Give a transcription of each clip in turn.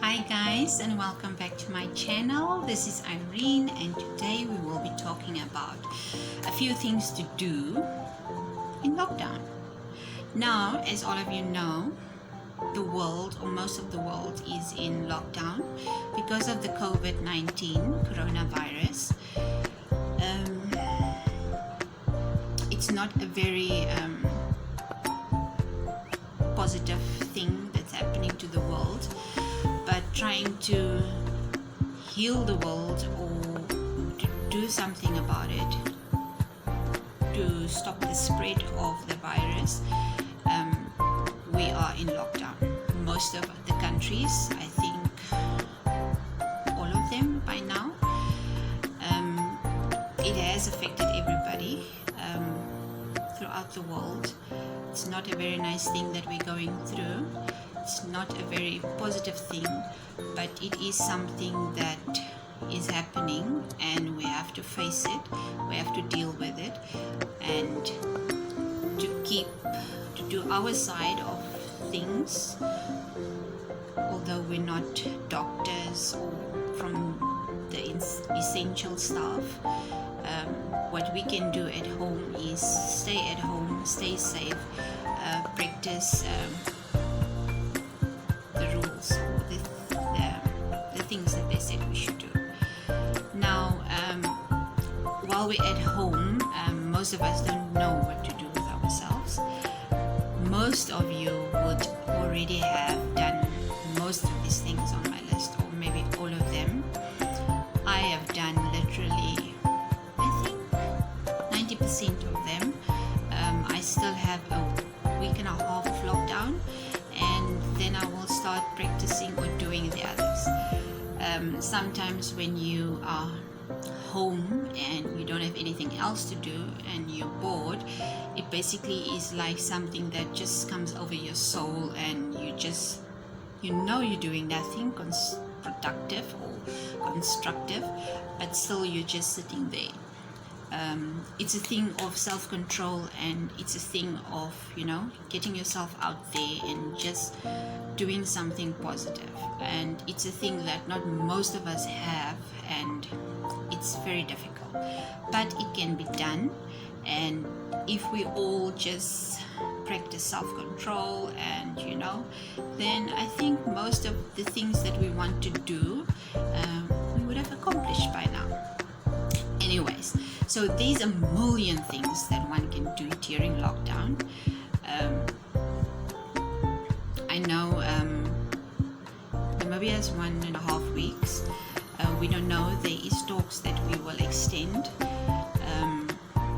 Hi guys, and welcome back to my channel. This is Irene, and today we will be talking about a few things to do in lockdown. Now, as all of you know, the world, or most of the world, is in lockdown because of the COVID-19 coronavirus. It's not a very positive thing that's happening to the world, but trying to heal the world or to do something about it to stop the spread of the virus, we are in lockdown. Most of the countries, I think all of them by now, it has affected everybody throughout the world. It's not a very nice thing that we're going through. It's not a very positive thing, but it is something that is happening, and we have to face it. We have to deal with it, and to do our side of things. Although we're not doctors or from the essential staff, what we can do at home is stay at home, stay safe, practice the rules, the things that they said we should do. Now, while we're at home, most of us don't know what to do with ourselves. Most of you would already have done most of these things on my list, or maybe all of them. I have done literally, I think, 90% of them. I still have a week and a half of lockdown, and then I will start practicing or doing the others. Sometimes when you are home and you don't have anything else to do and you're bored, it basically is like something that just comes over your soul, and you know you're doing nothing productive or constructive, but still you're just sitting there. It's a thing of self-control, and it's a thing of getting yourself out there and just doing something positive. And it's a thing that not most of us have, and it's very difficult, but it can be done. And if we all just practice self-control and then I think most of the things that we want to do, we would have accomplished by now. Anyways, so there's a million things that one can do during lockdown. I know Namibia has 1.5 weeks. We don't know. There is talks that we will extend.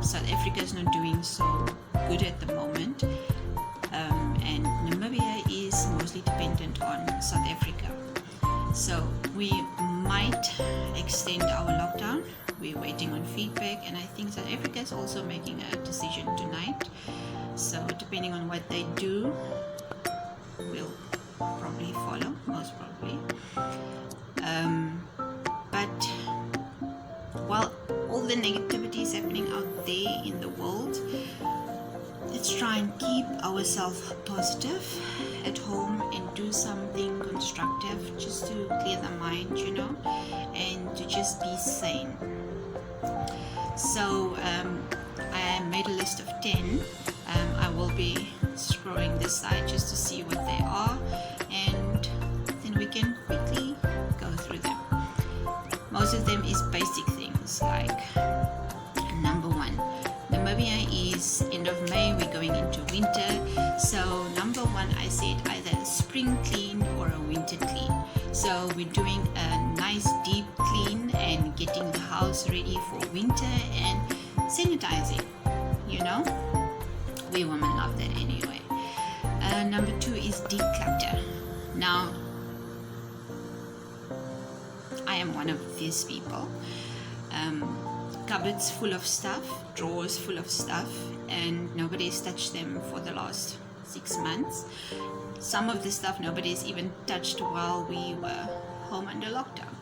South Africa is not doing so good at the moment, and Namibia is mostly dependent on South Africa. So we might extend our lockdown. We're waiting on feedback, and I think South Africa is also making a decision tonight. So depending on what they do, we'll probably follow, most probably. But while all the negativity is happening out there in the world, let's try and keep ourselves positive at home and do something constructive just to clear the mind, and to just be sane. So I made a list of 10. I will be scrolling this side just to see what they are, and then we can quickly go through them. Most of them is basic things, like number 1, Namibia is end of May, we're going into winter. So number 1, I said either a spring clean or a winter clean. So we're doing a nice deep clean and getting the house ready for winter and sanitizing. We women love that anyway. Number 2 is declutter. Now, I am one of these people. Cupboards full of stuff, drawers full of stuff, and nobody's touched them for the last 6 months. Some of the stuff nobody's even touched while we were home under lockdown.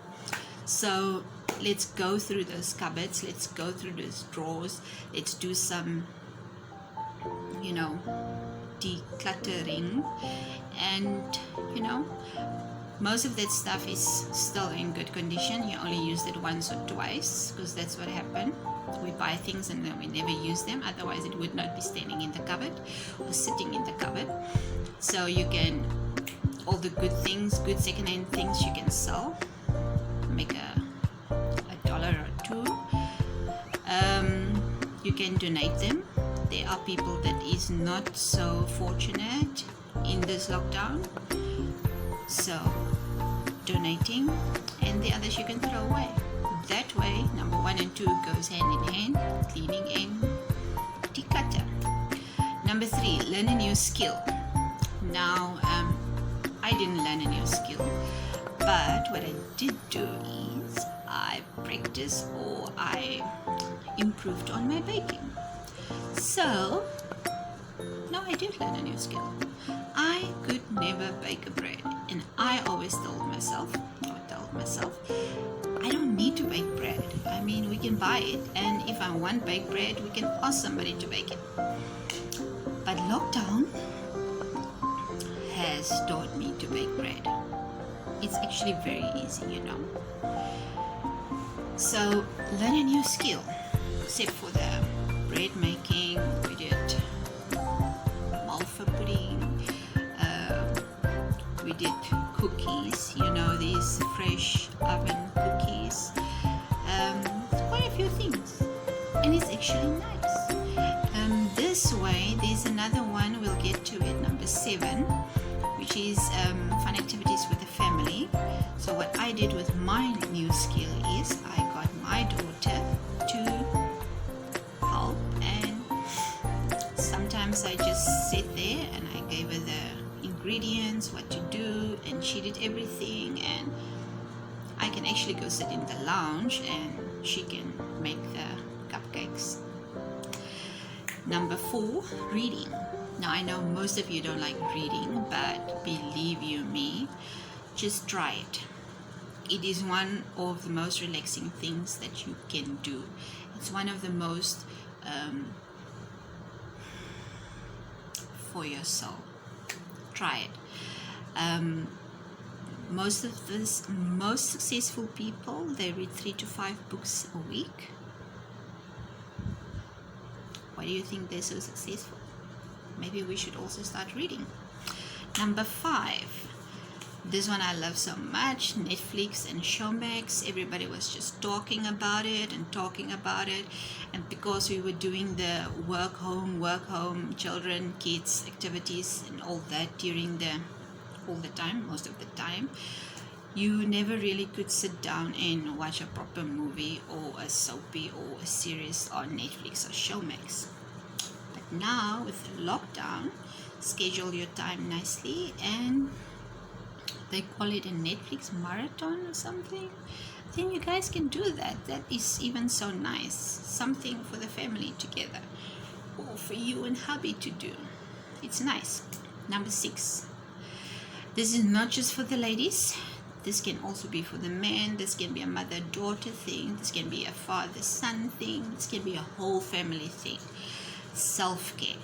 So let's go through those cupboards, let's go through those drawers, let's do some decluttering, and you know, most of that stuff is still in good condition. You only used it once or twice, because that's what happened. We buy things and then we never use them, otherwise it would not be standing in the cupboard or sitting in the cupboard. So you can, all the good things, good second-hand things, you can sell, make a dollar or two. You can donate them. There are people that is not so fortunate in this lockdown, so donating, and the others you can throw away. That way, number 1 and 2 goes hand in hand, cleaning and declutter. Number 3, learn a new skill. Now, I didn't learn a new skill, but what I did do is I practiced, or I improved on my baking. So, now I did learn a new skill. I could never bake a bread, and I always told myself, I don't need to bake bread. I mean, we can buy it, and if I want baked bread, we can ask somebody to bake it. But lockdown has taught me to bake bread. It's actually very easy, you know. So, learn a new skill. Except for the bread making, we did malva pudding, we did cookies, you know, these fresh oven cookies, quite a few things, and it's actually nice. This way, there's another one, we'll get to it, number 7, which is fun activities with the family. So what I did with my new skill is I got my daughter to help, and sometimes I just sit there and I gave her the ingredients, what to do, and she did everything, and I can actually go sit in the lounge and she can make the cupcakes. Number 4, reading. Now I know most of you don't like reading, but believe you me, just try it. It is one of the most relaxing things that you can do. It's one of the most for your soul. Try it. Most successful people, they read 3 to 5 books a week. Why do you think they're so successful? Maybe we should also start reading. Number 5. This one I love so much. Netflix and Showmax. Everybody was just talking about it. And because we were doing the work home, children, kids, activities and all that during most of the time, you never really could sit down and watch a proper movie or a soapy or a series on Netflix or Showmax. But now with the lockdown, schedule your time nicely, and they call it a Netflix marathon or something. Then you guys can do that. That is even so nice. Something for the family together, or for you and hubby to do. It's nice. Number 6. This is not just for the ladies. This can also be for the men. This can be a mother-daughter thing. This can be a father-son thing. This can be a whole family thing. Self-care.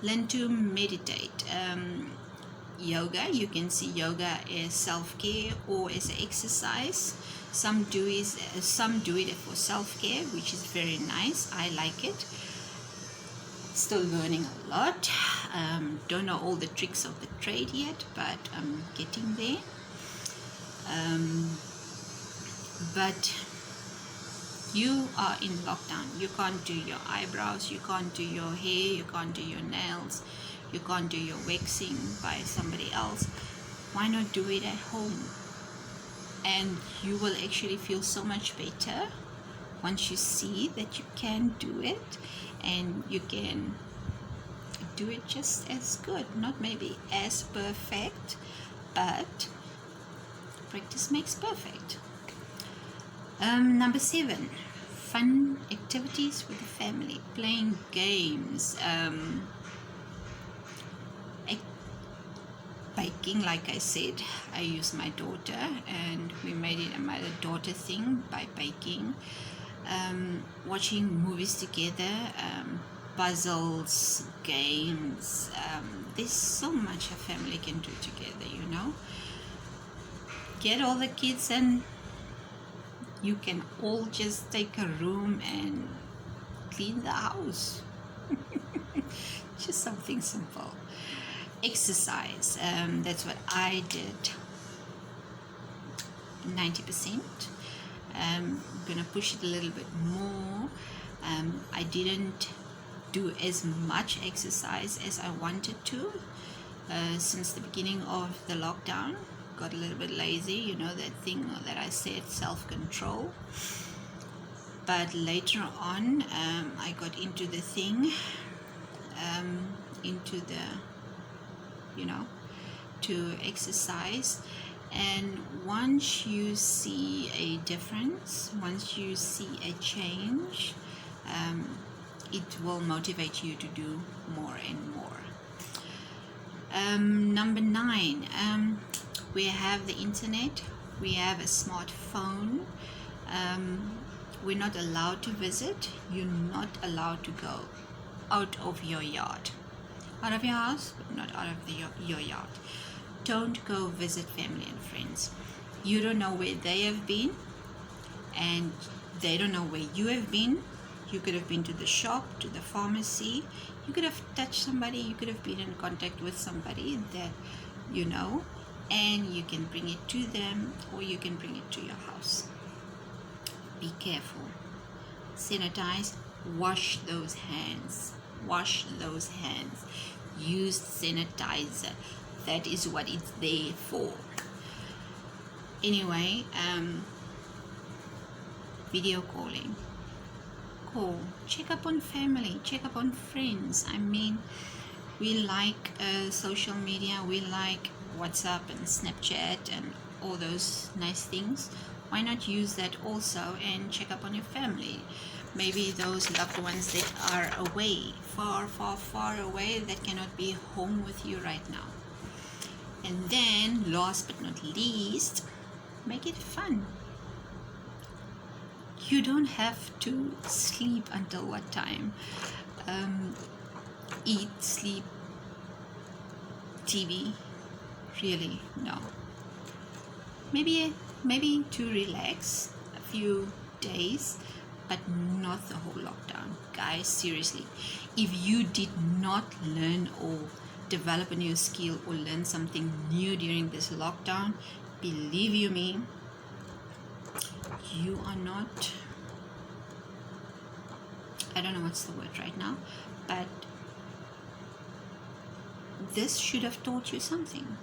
Learn to meditate. Yoga. You can see yoga as self-care or as an exercise. Some do it for self-care, which is very nice. I like it. Still learning a lot. Don't know all the tricks of the trade yet, but I'm getting there. But you are in lockdown. You can't do your eyebrows, you can't do your hair, you can't do your nails, you can't do your waxing by somebody else. Why not do it at home? And you will actually feel so much better once you see that you can do it, and you can do it just as good, not maybe as perfect, but practice makes perfect. Number 7, fun activities with the family, playing games, baking. Like I said, I used my daughter and we made it a mother-daughter thing by baking. Watching movies together, puzzles, games. There's so much a family can do together, you know. Get all the kids and you can all just take a room and clean the house. Just something simple. Exercise. That's what I did. 90%. I'm gonna push it a little bit more. I didn't do as much exercise as I wanted to since the beginning of the lockdown. Got a little bit lazy, you know, that thing that I said, self-control. But later on, I got into the thing, into the, you know, to exercise. And once you see a difference, once you see a change, it will motivate you to do more and more. Number 9, we have the internet, we have a smartphone. We're not allowed to visit. You're not allowed to go out of your yard, out of your house, but not out of your yard. Don't go visit family and friends. You don't know where they have been, and they don't know where you have been. You could have been to the shop, to the pharmacy. You could have touched somebody. You could have been in contact with somebody that you know, and you can bring it to them, or you can bring it to your house. Be careful. Sanitize. Wash those hands. Wash those hands. Use sanitizer. That is what it's there for. Anyway, video calling. Call. Check up on family. Check up on friends. I mean, we like social media. We like WhatsApp and Snapchat and all those nice things. Why not use that also and check up on your family? Maybe those loved ones that are away, far, far, far away, that cannot be home with you right now. And then, last but not least, make it fun. You don't have to sleep until what time? Eat, sleep, TV. Really, no. Maybe to relax a few days, but not the whole lockdown. Guys, seriously, if you did not learn or develop a new skill or learn something new during this lockdown, believe you me, you are not, I don't know what's the word right now, but this should have taught you something.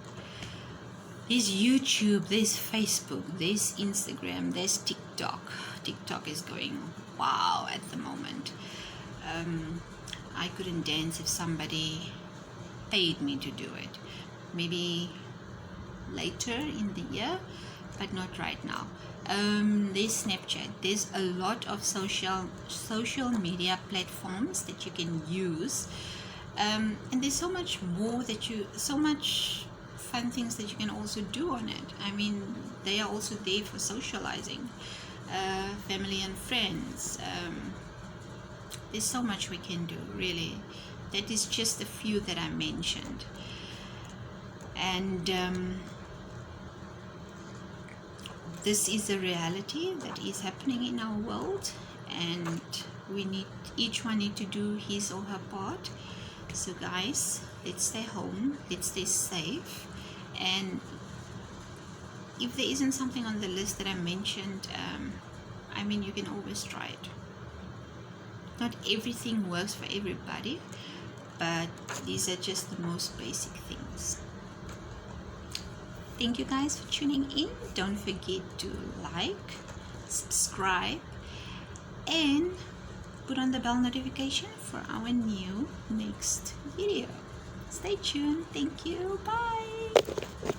There's YouTube, there's Facebook, there's Instagram, there's TikTok. TikTok is going wow at the moment. I couldn't dance if somebody paid me to do it. Maybe later in the year, but not right now. There's Snapchat. There's a lot of social media platforms that you can use, and there's so much more so much fun things that you can also do on it. I mean, they are also there for socializing, family and friends. There's so much we can do, really. That is just a few that I mentioned. And this is a reality that is happening in our world, and each one need to do his or her part. So guys, let's stay home, let's stay safe, and if there isn't something on the list that I mentioned, I mean, you can always try it. Not everything works for everybody, but these are just the most basic things. Thank you guys for tuning in. Don't forget to like, subscribe, and put on the bell notification for our new next video. Stay tuned. Thank you. Bye.